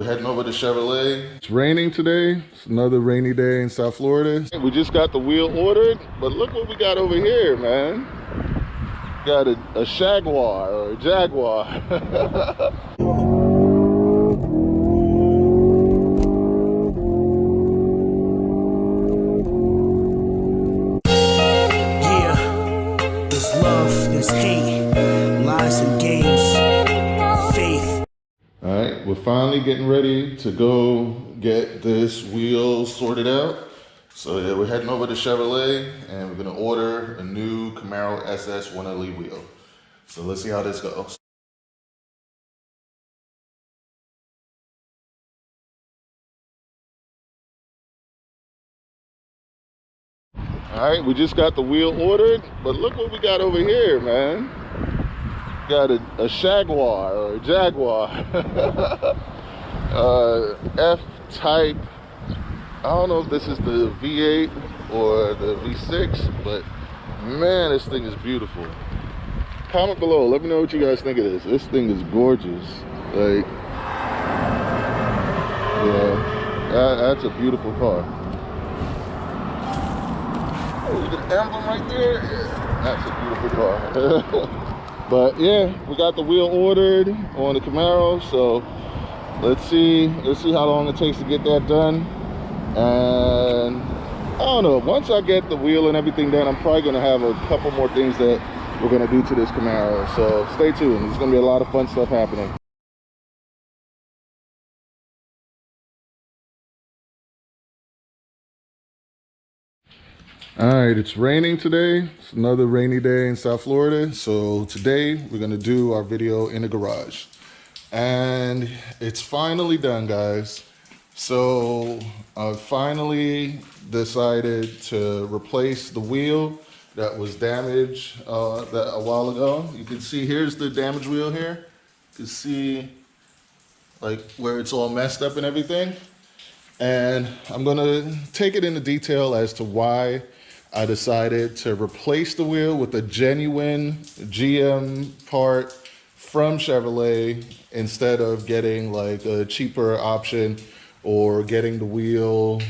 We're heading over to Chevrolet. It's raining today. It's another rainy day in South Florida. We just got the wheel ordered, but look what we got over here, man. Got a Jaguar or a Jaguar. Yeah, there's love, there's hate, lies and games, faith. All right, we're finally getting ready to go get this wheel sorted out. So yeah, we're heading over to Chevrolet and we're gonna order a new Camaro SS 1LE wheel. So let's see how this goes. All right, we just got the wheel ordered, but look what we got over here, man. Got a Jaguar or a Jaguar. F-type. I don't know if this is the V8 or the V6, but man, this thing is beautiful. Comment below, let me know what you guys think of this. This thing is gorgeous. Like, yeah, that's a beautiful car. Oh, look at the emblem right there. Yeah, that's a beautiful car. But yeah, we got the wheel ordered on the Camaro, so let's see how long it takes to get that done. And I don't know, once I get the wheel and everything done, I'm probably gonna have a couple more things that we're gonna do to this Camaro. So stay tuned, there's gonna be a lot of fun stuff happening. All right, it's raining today. It's another rainy day in South Florida. So today we're gonna do our video in the garage. And it's finally done, guys. So I finally decided to replace the wheel that was damaged a while ago. You can see here's the damaged wheel here. You can see like where it's all messed up and everything. And I'm gonna take it into detail as to why I decided to replace the wheel with a genuine GM part from Chevrolet instead of getting like a cheaper option or getting the wheel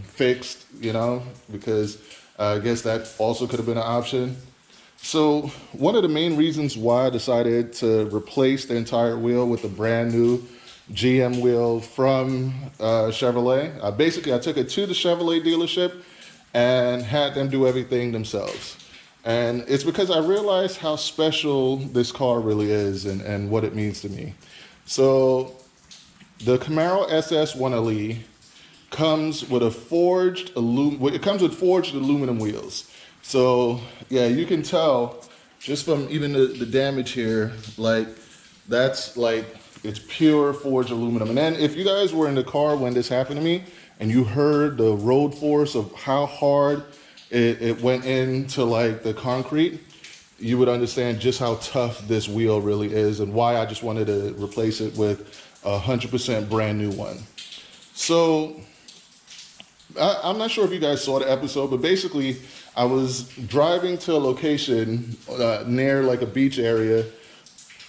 fixed, you know, because I guess that also could have been an option. So one of the main reasons why I decided to replace the entire wheel with a brand new GM wheel from Chevrolet, I took it to the Chevrolet dealership and had them do everything themselves. And it's because I realized how special this car really is and what it means to me. So the Camaro SS 1LE comes with forged aluminum wheels. So yeah, you can tell just from even the damage here, like that's like, it's pure forged aluminum. And then if you guys were in the car when this happened to me and you heard the road force of how hard it went into like the concrete, you would understand just how tough this wheel really is and why I just wanted to replace it with a 100% brand new one. So I'm not sure if you guys saw the episode, but basically I was driving to a location near like a beach area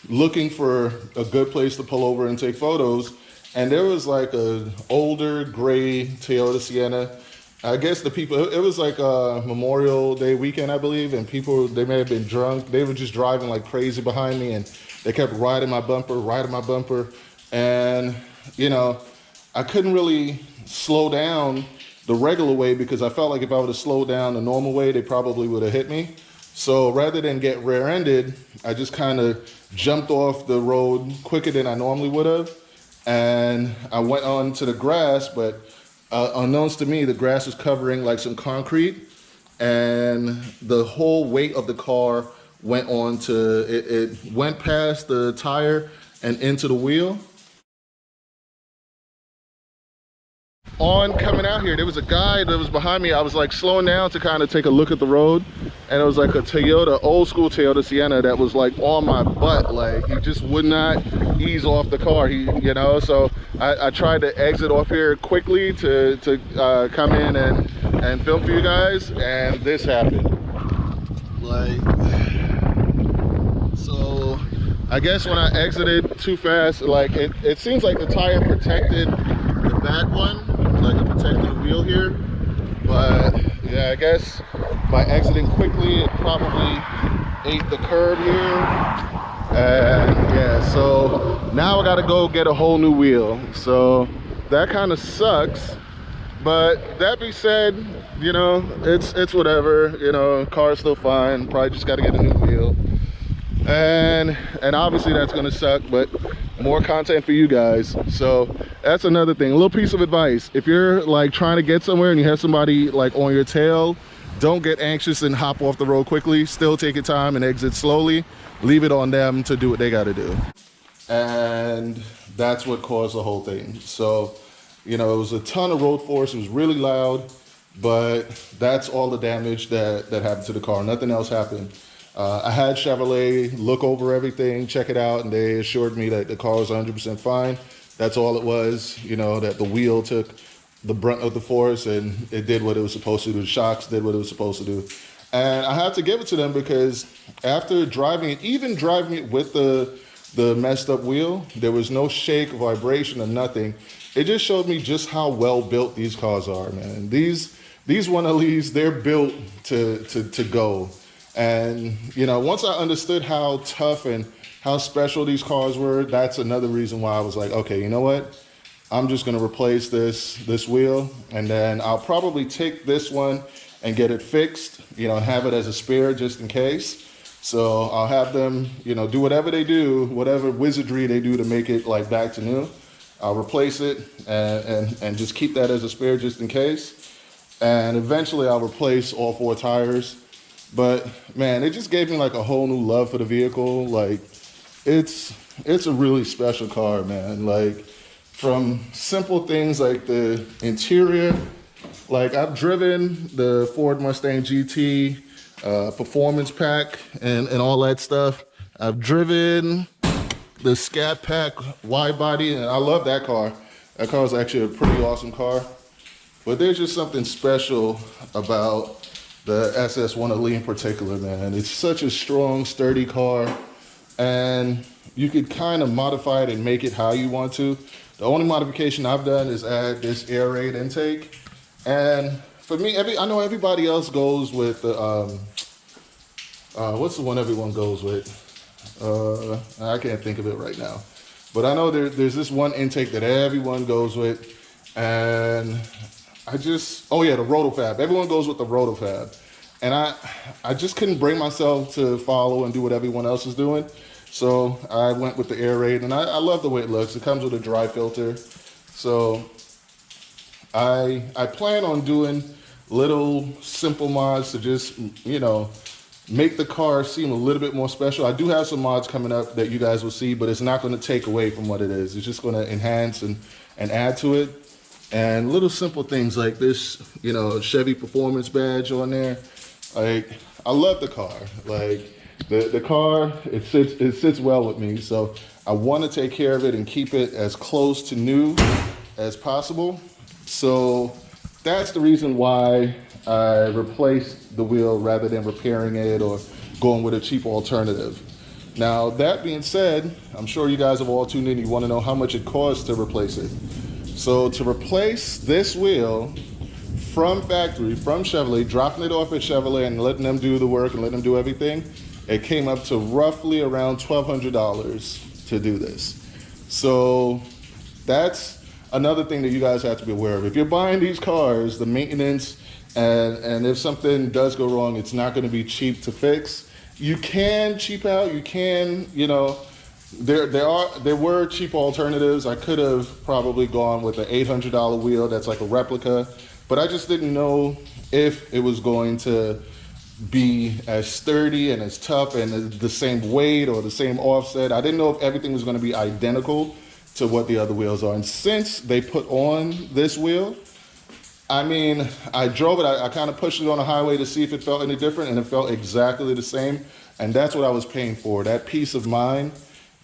looking for a good place to pull over and take photos. And there was like an older gray Toyota Sienna. I guess the people, it was like a Memorial Day weekend, I believe, and people, they may have been drunk. They were just driving like crazy behind me and they kept riding my bumper. And, you know, I couldn't really slow down the regular way because I felt like if I would have slowed down the normal way, they probably would have hit me. So rather than get rear-ended, I just kind of jumped off the road quicker than I normally would have. And I went on to the grass, but unknowns to me, the grass was covering like some concrete and the whole weight of the car went on to, it went past the tire and into the wheel. On coming out here, there was a guy that was behind me. I was like slowing down to kind of take a look at the road, and it was like a Toyota, old school Toyota Sienna that was like on my butt. Like he just would not ease off the car. You know, so I tried to exit off here quickly to come in and film for you guys, and this happened. Like, so I guess when I exited too fast, like it seems like the tire protected the back one, like it protected the wheel here. But yeah, I guess by exiting quickly, it probably ate the curb here. And yeah, so now I gotta go get a whole new wheel. So that kind of sucks. But that being said, you know, it's whatever, you know, car's still fine. Probably just gotta get a new wheel. And obviously that's gonna suck, but more content for you guys. So that's another thing. A little piece of advice: if you're like trying to get somewhere and you have somebody like on your tail, don't get anxious and hop off the road quickly. Still take your time and exit slowly. Leave it on them to do what they got to do. And that's what caused the whole thing. So, you know, it was a ton of road force. It was really loud, but that's all the damage that happened to the car. Nothing else happened. I had Chevrolet look over everything, check it out, and they assured me that the car was 100% fine. That's all it was, you know, that the wheel took the brunt of the force and it did what it was supposed to do. The shocks did what it was supposed to do. And I have to give it to them because after driving it, even driving it with the messed up wheel, there was no shake, vibration, or nothing. It just showed me just how well built these cars are, man. These 1LEs, they're built to go. And, you know, once I understood how tough and how special these cars were, that's another reason why I was like, okay, you know what? I'm just going to replace this wheel, and then I'll probably take this one and get it fixed, you know, have it as a spare just in case. So I'll have them, you know, do whatever they do, whatever wizardry they do to make it like back to new. I'll replace it and just keep that as a spare just in case. And eventually I'll replace all 4 tires. But man, it just gave me like a whole new love for the vehicle. Like it's a really special car, man. Like from simple things like the interior, like I've driven the Ford Mustang GT performance pack and all that stuff. I've driven the Scat Pack wide body, and I love that car. That car is actually a pretty awesome car. But there's just something special about the SS 1LE in particular, man. It's such a strong, sturdy car, and you could kind of modify it and make it how you want to. The only modification I've done is add this air raid intake. And for me, I know everybody else goes with the, what's the one everyone goes with? I can't think of it right now. But I know there's this one intake that everyone goes with, and oh yeah, the Rotofab. Everyone goes with the Rotofab. And I just couldn't bring myself to follow and do what everyone else is doing. So I went with the air raid, and I love the way it looks. It comes with a dry filter. So I plan on doing little simple mods to just, you know, make the car seem a little bit more special. I do have some mods coming up that you guys will see, but it's not going to take away from what it is. It's just going to enhance and add to it. And little simple things like this, you know, Chevy performance badge on there. Like, I love the car. Like, the car, it sits well with me. So I want to take care of it and keep it as close to new as possible. So that's the reason why I replaced the wheel rather than repairing it or going with a cheap alternative. Now, that being said, I'm sure you guys have all tuned in. You want to know how much it costs to replace it. So to replace this wheel from factory, from Chevrolet, dropping it off at Chevrolet and letting them do the work and letting them do everything, it came up to roughly around $1,200 to do this. So that's another thing that you guys have to be aware of. If you're buying these cars, the maintenance, and if something does go wrong, it's not going to be cheap to fix. You can cheap out, you can, you know, there were cheap alternatives. I could have probably gone with an $800 wheel that's like a replica, but I just didn't know if it was going to be as sturdy and as tough and the same weight or the same offset. I didn't know if everything was going to be identical to what the other wheels are. And since they put on this wheel, I mean, I drove it, I kind of pushed it on the highway to see if it felt any different, and it felt exactly the same. And that's what I was paying for, that peace of mind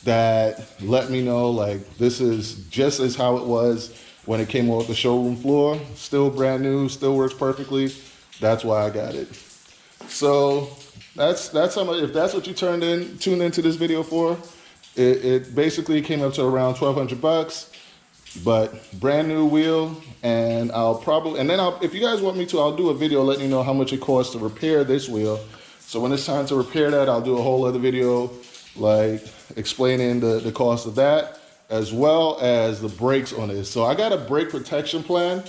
that let me know, like, this is just as how it was when it came off the showroom floor. Still brand new, still works perfectly. That's why I got it. So that's how much, if that's what you tuned into this video for, It basically came up to around 1,200 bucks, but brand new wheel. And if you guys want me to, I'll do a video letting you know how much it costs to repair this wheel. So when it's time to repair that, I'll do a whole other video like explaining the cost of that, as well as the brakes on this. So I got a brake protection plan,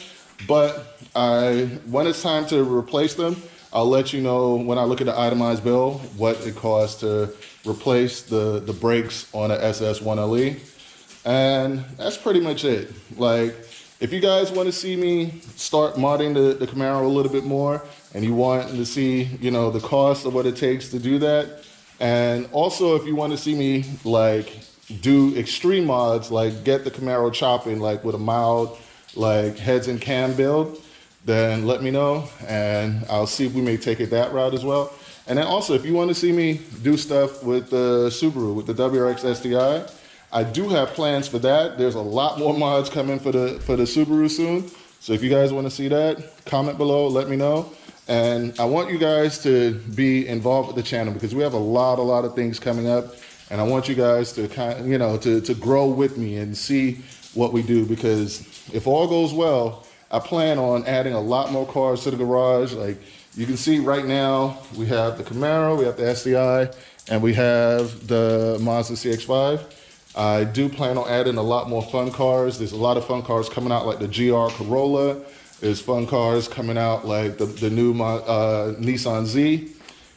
but when it's time to replace them, I'll let you know when I look at the itemized bill what it costs to replace the brakes on a SS 1LE. And that's pretty much it. Like, if you guys want to see me start modding the Camaro a little bit more, and you want to see, you know, the cost of what it takes to do that, and also if you want to see me like do extreme mods, like get the Camaro chopping like with a mild like heads and cam build, then let me know, and I'll see if we may take it that route as well. And then also, if you want to see me do stuff with the Subaru, with the WRX STI, I do have plans for that. There's a lot more mods coming for the Subaru soon. So if you guys want to see that, comment below, let me know. And I want you guys to be involved with the channel because we have a lot of things coming up. And I want you guys to to grow with me and see what we do, because if all goes well, I plan on adding a lot more cars to the garage. Like you can see right now, we have the Camaro, we have the STI, and we have the Mazda CX-5. I do plan on adding a lot more fun cars. There's a lot of fun cars coming out like the GR Corolla. There's fun cars coming out like the new Nissan Z.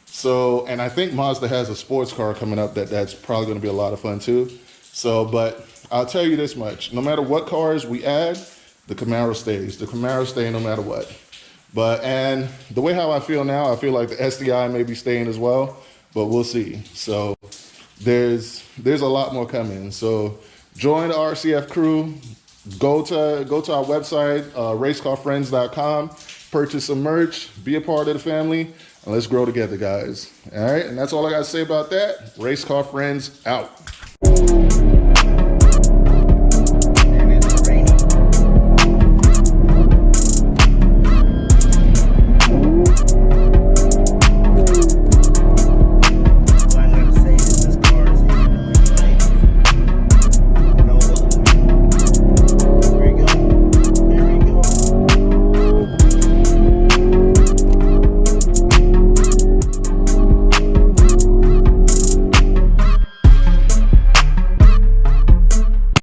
So, and I think Mazda has a sports car coming up that's probably gonna be a lot of fun too. So, but I'll tell you this much, no matter what cars we add, the Camaro stays. The Camaro stays no matter what. And the way how I feel now, I feel like the STI may be staying as well, but we'll see. So there's a lot more coming. So join the RCF crew. Go to our website, racecarfriends.com, purchase some merch, be a part of the family, and let's grow together, guys. All right, and that's all I got to say about that. Race Car Friends out.